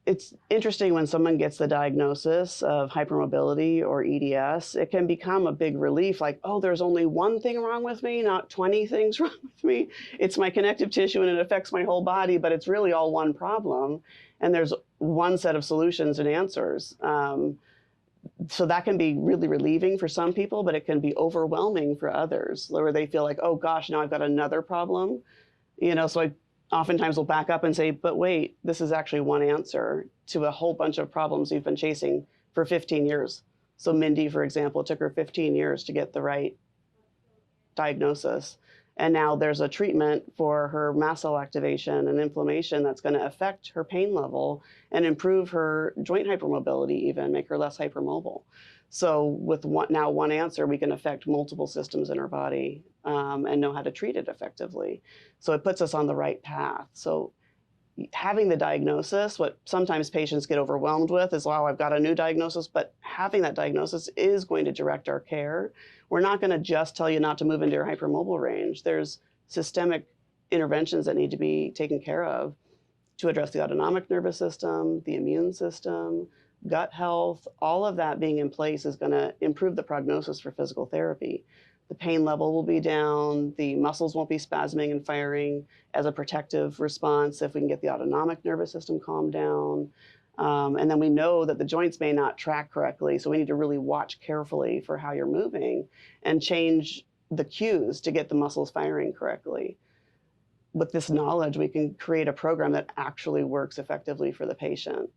It's interesting when someone gets the diagnosis of hypermobility or EDS, it can become a big relief like, oh, there's only one thing wrong with me, not 20 things wrong with me. It's my connective tissue and it affects my whole body, but it's really all one problem. And there's one set of solutions and answers. So that can be really relieving for some people, but it can be overwhelming for others where they feel like, oh gosh, now I've got another problem. So I oftentimes will back up and say, but wait, this is actually one answer to a whole bunch of problems you've been chasing for 15 years. So Mindy, for example, it took her 15 years to get the right diagnosis. And now there's a treatment for her mast cell activation and inflammation that's going to affect her pain level and improve her joint hypermobility, even make her less hypermobile. So with one answer, we can affect multiple systems in her body and know how to treat it effectively. So it puts us on the right path. So having the diagnosis, what sometimes patients get overwhelmed with is, wow, I've got a new diagnosis, but having that diagnosis is going to direct our care. We're not going to just tell you not to move into your hypermobile range. There's systemic interventions that need to be taken care of to address the autonomic nervous system, the immune system, gut health. All of that being in place is going to improve the prognosis for physical therapy. The pain level will be down, the muscles won't be spasming and firing as a protective response if we can get the autonomic nervous system calmed down. And then we know that the joints may not track correctly, so we need to really watch carefully for how you're moving and change the cues to get the muscles firing correctly. With this knowledge, we can create a program that actually works effectively for the patient.